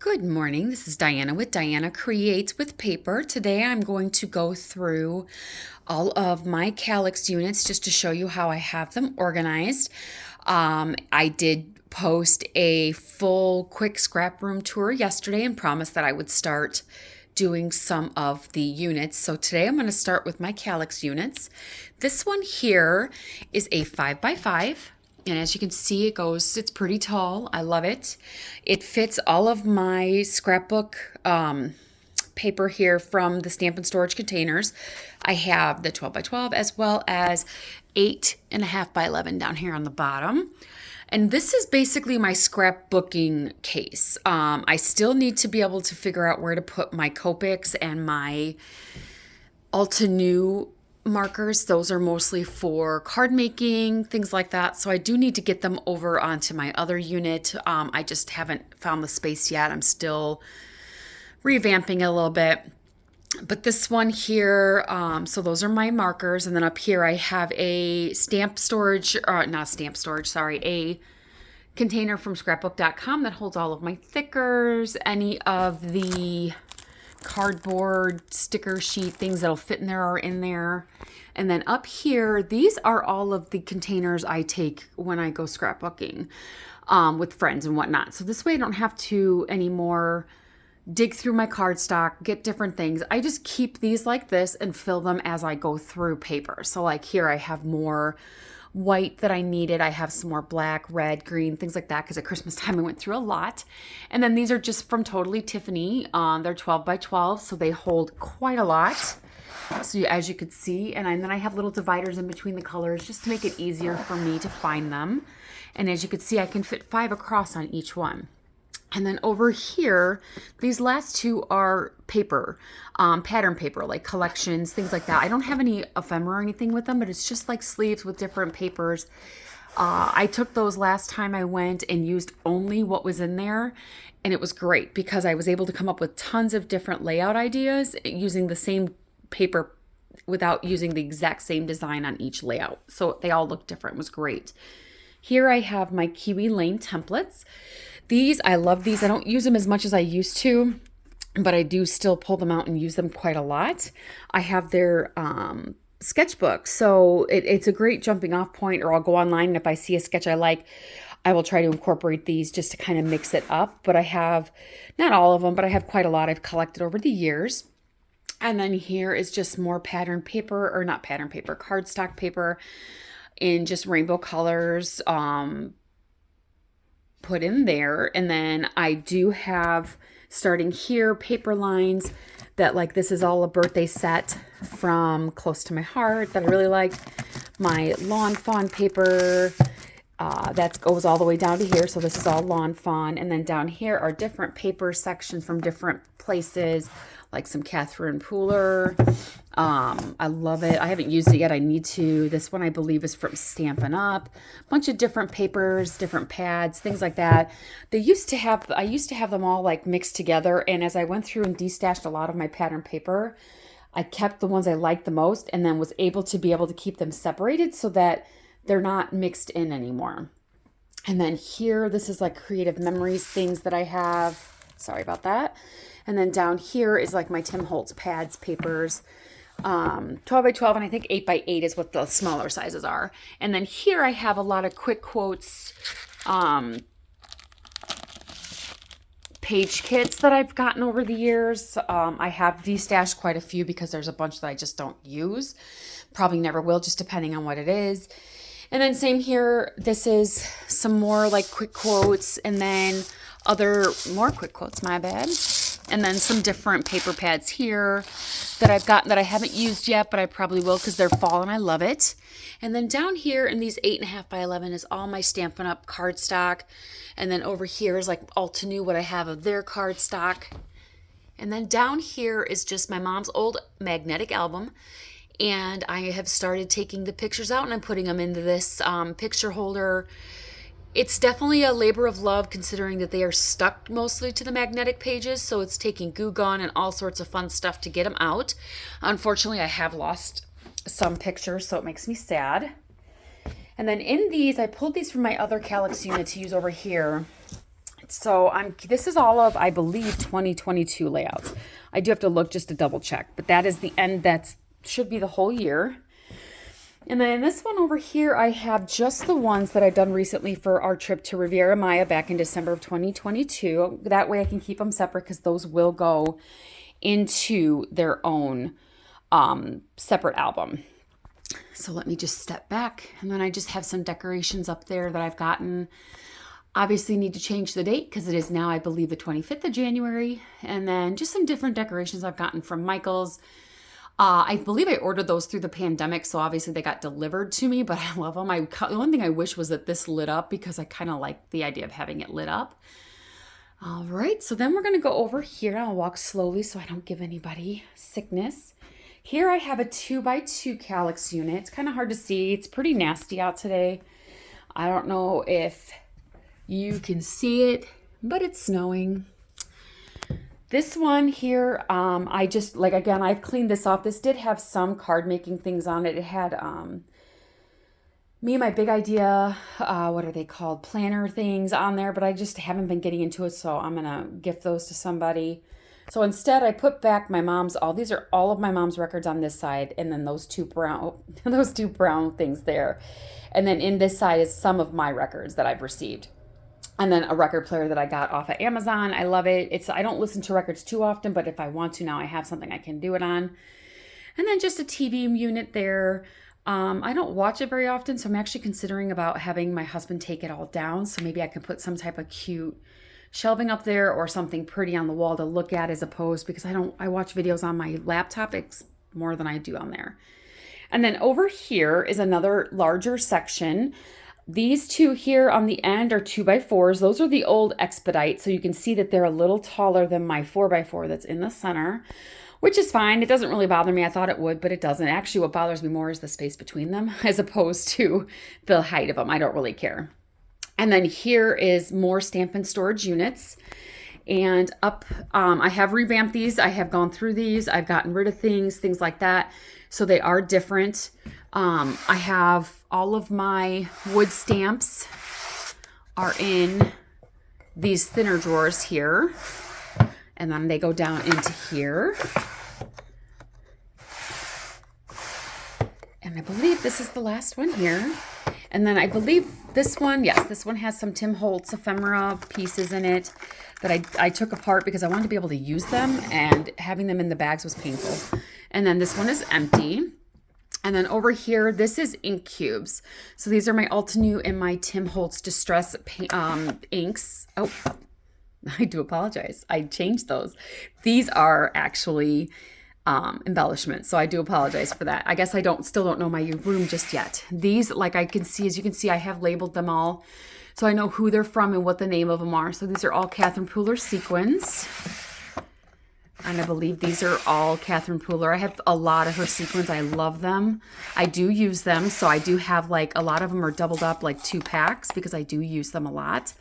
Good morning. This is Diana with Diana Creates with Paper. Today I'm going to go through all of my kalax units just to show you how I have them organized. I did post a full quick scrap room tour yesterday and promised that I would start doing some of the units. So today I'm going to start with my kalax units. This one here is a 5x5. And as you can see, it's pretty tall. I love it. It fits all of my scrapbook paper here from the Stamp and Storage containers. I have the 12x12 as well as 8.5x11 down here on the bottom. And this is basically my scrapbooking case. I still need to be able to figure out where to put my Copics and my Altenew markers. Those are mostly for card making, things like that. So I do need to get them over onto my other unit. I just haven't found the space yet. I'm still revamping it a little bit. But this one here, so those are my markers. And then up here I have a a container from scrapbook.com that holds all of my thickers, any of the cardboard sticker sheet things that'll fit in there are in there. And then up here, these are all of the containers I take when I go scrapbooking with friends and whatnot. So this way I don't have to anymore dig through my cardstock, get different things. I just keep these like this and fill them as I go through paper. So like here I have more white that I needed. I have some more black, red, green, things like that, because at Christmas time I went through a lot. And then these are just from Totally Tiffany. They're 12x12, so they hold quite a lot. So as you could see, and then I have little dividers in between the colors just to make it easier for me to find them. And as you could see, I can fit 5 across on each one. And then over here, these last two are paper, pattern paper, like collections, things like that. I don't have any ephemera or anything with them, but it's just like sleeves with different papers. I took those last time I went and used only what was in there. And it was great because I was able to come up with tons of different layout ideas using the same paper without using the exact same design on each layout. So they all look different. It was great. Here I have my Kiwi Lane templates. I love these. I don't use them as much as I used to, but I do still pull them out and use them quite a lot. I have their sketchbook, so it's a great jumping off point, or I'll go online and if I see a sketch I like, I will try to incorporate these just to kind of mix it up. But I have, not all of them, but I have quite a lot I've collected over the years. And then here is just more pattern paper, or not pattern paper, cardstock paper in just rainbow colors, put in there. And then I do have, starting here, paper lines that, like, this is all a birthday set from Close to My Heart that I really like. My lawn fawn paper, that goes all the way down to here. So this is all lawn fawn. And then down here are different paper sections from different places, like some Catherine Pooler. I love it. I haven't used it yet. I need to. This one I believe is from Stampin' Up. A bunch of different papers, different pads, things like that. I used to have them all like mixed together. And as I went through and destashed a lot of my pattern paper, I kept the ones I liked the most and then was able to keep them separated so that they're not mixed in anymore. And then here, this is like creative memories, things that I have. Sorry about that. And then down here is like my Tim Holtz pads, papers, 12x12, and I think 8x8 is what the smaller sizes are. And then here I have a lot of quick quotes, page kits that I've gotten over the years. I have destashed quite a few because there's a bunch that I just don't use. Probably never will, just depending on what it is. And then same here, this is some more like quick quotes, and then more quick quotes, my bad. And then some different paper pads here that I've gotten that I haven't used yet, but I probably will because they're fall and I love it. And then down here in these 8.5x11 is all my Stampin' Up cardstock. And then over here is like Altenew, what I have of their cardstock. And then down here is just my mom's old magnetic album. And I have started taking the pictures out and I'm putting them into this picture holder. It's definitely a labor of love considering that they are stuck mostly to the magnetic pages, so it's taking glue gun and all sorts of fun stuff to get them out. Unfortunately, I have lost some pictures, so it makes me sad. And then in these, I pulled these from my other kalax unit to use over here So this is all of, I believe, 2022 layouts. I do have to look just to double check, but that is the end. That should be the whole year. And then this one over here, I have just the ones that I've done recently for our trip to Riviera Maya back in December of 2022. That way I can keep them separate because those will go into their own separate album. So let me just step back. And then I just have some decorations up there that I've gotten. Obviously need to change the date because it is now, I believe, the 25th of January. And then just some different decorations I've gotten from Michael's. I believe I ordered those through the pandemic, so obviously they got delivered to me, but I love them. The only thing I wish was that this lit up because I kind of like the idea of having it lit up. All right, so then we're going to go over here. I'll walk slowly so I don't give anybody sickness. Here I have a 2x2 kalax unit. It's kind of hard to see. It's pretty nasty out today. I don't know if you can see it, but it's snowing. This one here, I just, like, again, I've cleaned this off. This did have some card making things on it. It had me and my big idea, what are they called? Planner things on there, but I just haven't been getting into it, so I'm going to gift those to somebody. So instead, I put back my mom's, these are all of my mom's records on this side, and then those two brown things there. And then in this side is some of my records that I've received. And then a record player that I got off of Amazon. I love it. I don't listen to records too often, but if I want to now, I have something I can do it on. And then just a TV unit there. I don't watch it very often, so I'm actually considering about having my husband take it all down. So maybe I can put some type of cute shelving up there or something pretty on the wall to look at, as opposed, because I watch videos on my laptop more than I do on there. And then over here is another larger section. These two here on the end are 2x4s. Those are the old Expedite, so you can see that they're a little taller than my 4x4 that's in the center, which is fine. It doesn't really bother me. I thought it would, but it doesn't. Actually, what bothers me more is the space between them as opposed to the height of them. I don't really care. And then here is more Stampin' Storage units. And up, I have revamped these. I have gone through these. I've gotten rid of things like that. So they are different. I have all of my wood stamps are in these thinner drawers here. And then they go down into here. And I believe this is the last one here. And then I believe this one, yes, this one has some Tim Holtz ephemera pieces in it that I took apart because I wanted to be able to use them, and having them in the bags was painful. And then this one is empty. And then over here, this is ink cubes. So these are my Altenew and my Tim Holtz Distress inks. Oh, I do apologize. I changed those. These are actually embellishments, so I do apologize for that. I guess I still don't know my room just yet. These, like as you can see, I have labeled them all, so I know who they're from and what the name of them are. So these are all Catherine Pooler sequins. And I believe these are all Catherine Pooler. I have a lot of her sequins. I love them. I do use them. So I do have, like, a lot of them are doubled up, like 2 packs, because I do use them a lot.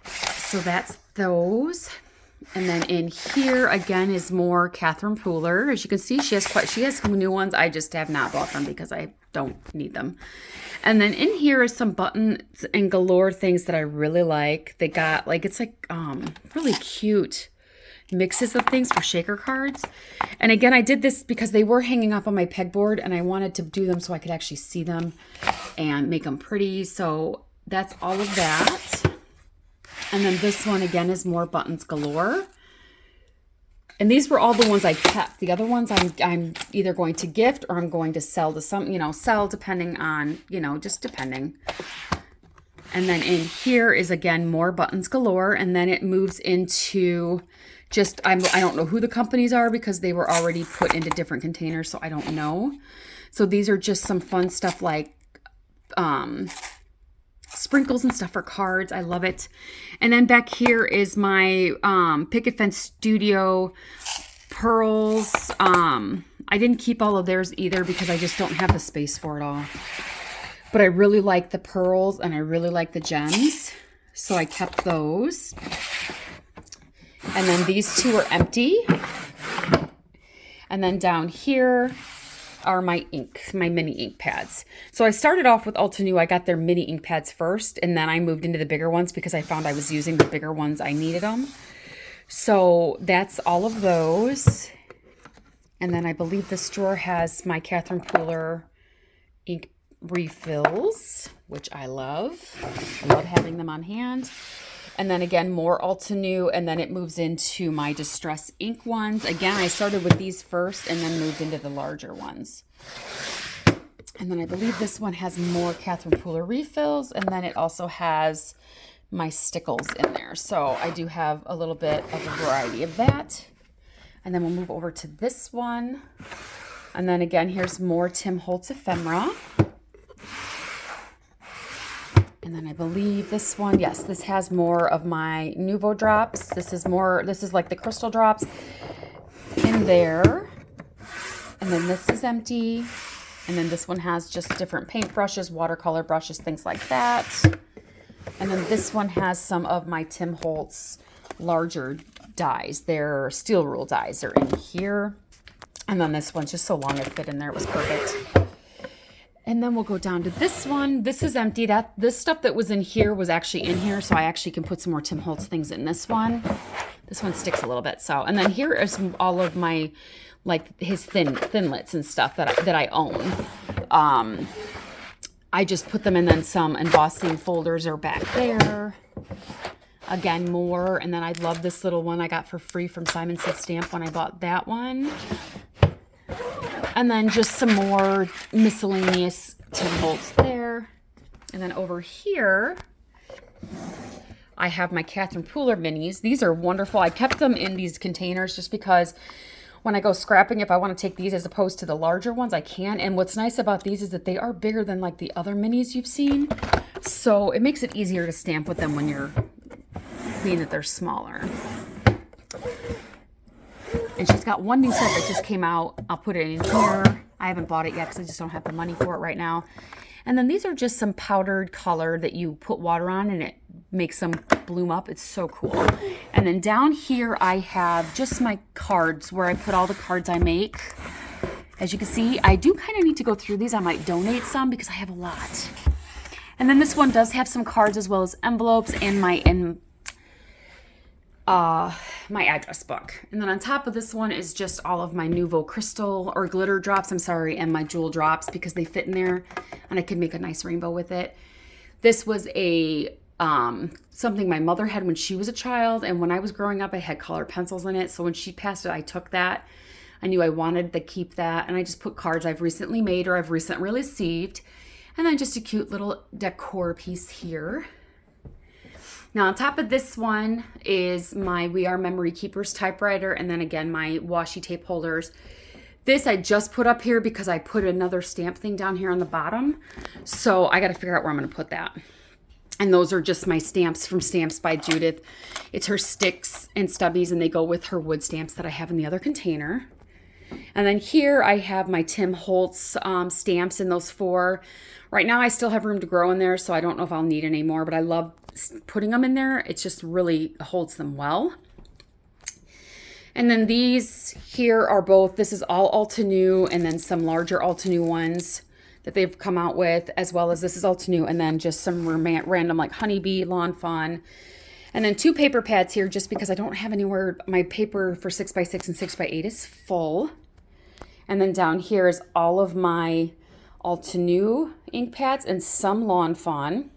So that's those. And then in here again is more Catherine Pooler. As you can see, she has some new ones. I just have not bought them because I don't need them. And then in here is some buttons and galore things that I really like. They got, like, it's like really cute mixes of things for shaker cards. And again, I did this because they were hanging up on my pegboard and I wanted to do them so I could actually see them and make them pretty. So that's all of that. And then this one again is more buttons galore. And these were all the ones I kept. The other ones I'm either going to gift or I'm going to sell to sell depending on, just depending. And then in here is again more buttons galore, and then it moves into just, I don't know who the companies are because they were already put into different containers, so I don't know. So these are just some fun stuff like sprinkles and stuff for cards. I love it. And then back here is my Picket Fence Studio pearls. I didn't keep all of theirs either because I just don't have the space for it all. But I really like the pearls and I really like the gems, so I kept those. And then these two are empty. And then down here are my mini ink pads. So I started off with Ulta New. I got their mini ink pads first, and then I moved into the bigger ones because I found I was using the bigger ones. I needed them. So that's all of those. And then I believe this drawer has my Catherine Pooler ink refills, which I love. I love having them on hand. And then again, more Ulta New, and then it moves into my Distress ink ones. Again, I started with these first and then moved into the larger ones. And then I believe this one has more Catherine Pooler refills, and then it also has my stickles in there. So I do have a little bit of a variety of that. And then we'll move over to this one. And then again, here's more Tim Holtz ephemera. And then I believe this one, yes, this has more of my Nuvo drops. This is like the crystal drops in there. And then this is empty. And then this one has just different paint brushes, watercolor brushes, things like that. And then this one has some of my Tim Holtz larger dies. They're steel rule dies. They're in here. And then this one's just so long it fit in there. It was perfect. And then we'll go down to this one. This is empty. This stuff that was in here was actually in here, so I actually can put some more Tim Holtz things in this one. This one sticks a little bit. So, and then here is all of my, like his thinlits and stuff that I own. I just put them in, then some embossing folders are back there. Again, more. And then I love this little one I got for free from Simon Says Stamp when I bought that one. And then just some more miscellaneous Tim Holtz there. And then over here, I have my Catherine Pooler minis. These are wonderful. I kept them in these containers just because when I go scrapping, if I want to take these as opposed to the larger ones, I can. And what's nice about these is that they are bigger than like the other minis you've seen. So it makes it easier to stamp with them when you're being that they're smaller. And she's got one new set that just came out. I'll put it in here. I haven't bought it yet because I just don't have the money for it right now. And then these are just some powdered color that you put water on and it makes them bloom up. It's so cool. And then down here I have just my cards where I put all the cards I make. As you can see, I do kind of need to go through these. I might donate some because I have a lot. And then this one does have some cards as well as envelopes and my address book. And then on top of this one is just all of my Nuvo crystal or glitter drops, and my jewel drops because they fit in there and I could make a nice rainbow with it. This was a something my mother had when she was a child, and when I was growing up I had colored pencils in it, so when she passed it I took that. I knew I wanted to keep that, and I just put cards I've recently made or I've recently received, and then just a cute little decor piece here. Now on top of this one is my We Are Memory Keepers typewriter, and then again my washi tape holders. This I just put up here because I put another stamp thing down here on the bottom, so I got to figure out where I'm going to put that. And those are just my stamps from Stamps by Judith. It's her sticks and stubbies, and they go with her wood stamps that I have in the other container. And then here I have my Tim Holtz stamps in those 4. Right now I still have room to grow in there, so I don't know if I'll need any more, but I love putting them in there. It just really holds them well. And then these here are both, this is all Ulta New, and then some larger Ulta New ones that they've come out with, as well as this is Ulta New, and then just some random like Honeybee, Lawn Fawn. And then 2 paper pads here just because I don't have anywhere. My paper for 6x6 and 6x8 is full. And then down here is all of my Ulta New ink pads and some Lawn Fawn.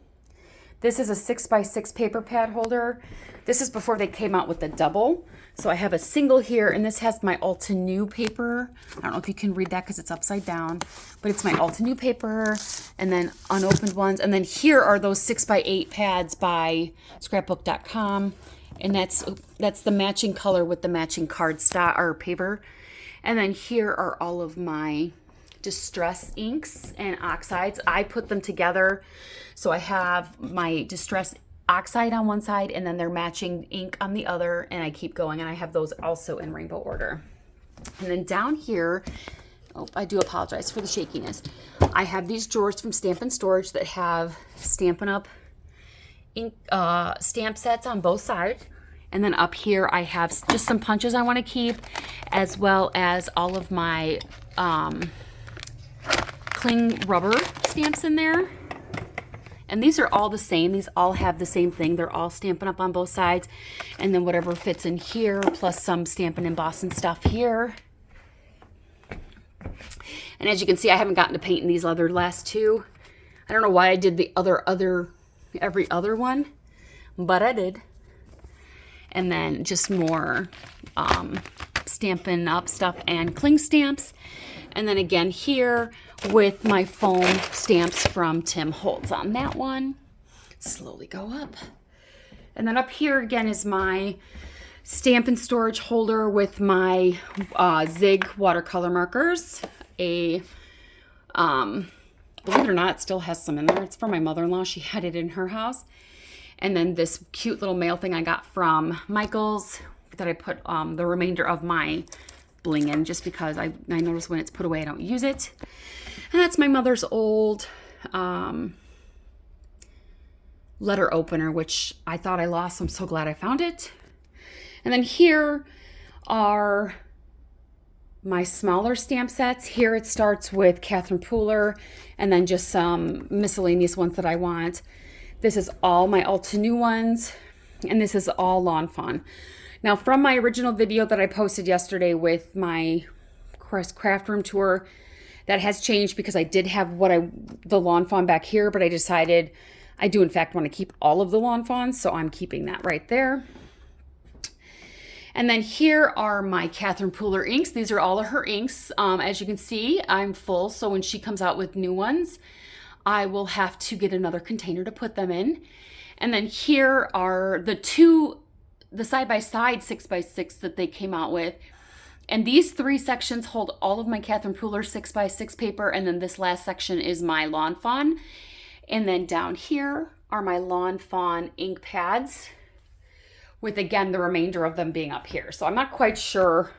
This is a 6x6 paper pad holder. This is before they came out with the double. So I have a single here, and this has my Ulta New paper. I don't know if you can read that because it's upside down, but it's my Ulta New paper, and then unopened ones. And then here are those 6x8 pads by Scrapbook.com, and that's the matching color with the matching cardstock or paper. And then here are all of my Distress inks and oxides. I put them together, so I have my Distress oxide on one side and then their matching ink on the other, and I keep going, and I have those also in rainbow order. And then down here, oh, I do apologize for the shakiness. I have these drawers from Stamp and Storage that have Stampin' Up! Ink stamp sets on both sides. And then up here I have just some punches I want to keep, as well as all of my cling rubber stamps in there. And these are all the same. These all have the same thing. They're all Stampin' Up on both sides. And then whatever fits in here, plus some Stampin' Embossing stuff here. And as you can see, I haven't gotten to painting these other last two. I don't know why I did the every other one, but I did. And then just more Stampin' Up stuff and cling stamps. And then again here with my foam stamps from Tim Holtz on that one. Slowly go up. And then up here again is my Stampin' Storage holder with my Zig watercolor markers. Believe it or not, it still has some in there. It's for my mother-in-law. She had it in her house. And then this cute little mail thing I got from Michael's that I put the remainder of my bling in just because I notice when it's put away I don't use it. And that's my mother's old letter opener, which I thought I lost, so I'm so glad I found it. And then here are my smaller stamp sets. Here it starts with Catherine Pooler and then just some miscellaneous ones that I want. This is all my Ulta New ones, and this is all Lawn Fawn. Now, from my original video that I posted yesterday with my craft room tour, that has changed because I did have the Lawn Fawn back here, but I decided I do in fact want to keep all of the Lawn Fawns, so I'm keeping that right there. And then here are my Catherine Pooler inks. These are all of her inks. As you can see, I'm full, so when she comes out with new ones, I will have to get another container to put them in. And then here are the side-by-side 6x6 that they came out with. And these three sections hold all of my Catherine Pooler 6x6 paper, and then this last section is my Lawn Fawn. And then down here are my Lawn Fawn ink pads, with again the remainder of them being up here. So I'm not quite sure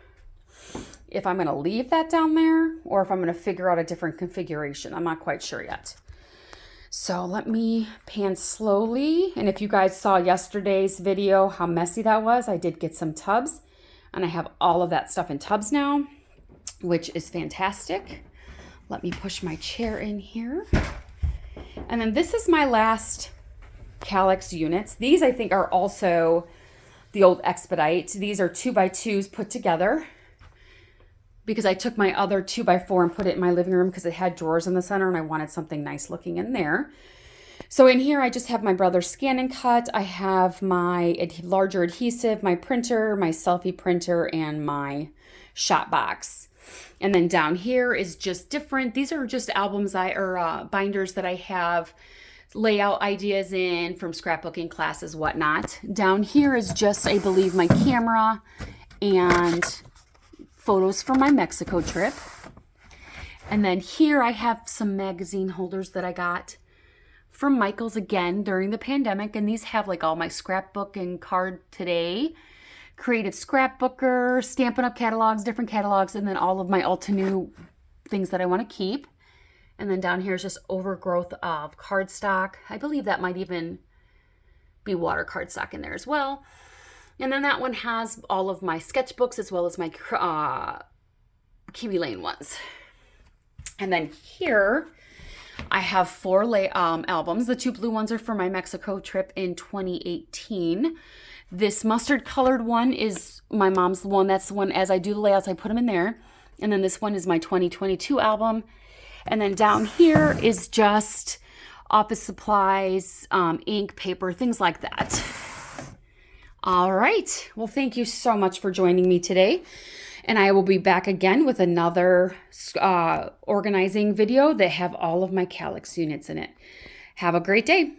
if I'm going to leave that down there or if I'm going to figure out a different configuration. I'm not quite sure yet. So let me pan slowly. And if you guys saw yesterday's video, how messy that was, I did get some tubs and I have all of that stuff in tubs now, which is fantastic. Let me push my chair in here. And then this is my last kalax units. These I think are also the old Expedite. These are 2x2s put together because I took my other 2x4 and put it in my living room because it had drawers in the center and I wanted something nice looking in there. So in here I just have my brother's Scan and Cut. I have my larger adhesive, my printer, my selfie printer, and my shot box. And then down here is just different. These are just binders that I have layout ideas in from scrapbooking classes, whatnot. Down here is just, I believe, my camera and photos from my Mexico trip. And then here I have some magazine holders that I got from Michael's again during the pandemic. And these have like all my scrapbook and card today, creative scrapbooker, Stampin' Up catalogs, different catalogs, and then all of my Ulta New things that I want to keep. And then down here is just overgrowth of cardstock. I believe that might even be water cardstock in there as well. And then that one has all of my sketchbooks as well as my Kiwi Lane ones. And then here I have 4 albums. The 2 blue ones are for my Mexico trip in 2018. This mustard colored one is my mom's one. That's the one, as I do the layouts, I put them in there. And then this one is my 2022 album. And then down here is just office supplies, ink, paper, things like that. All right. Well, thank you so much for joining me today. And I will be back again with another organizing video that have all of my kalax units in it. Have a great day.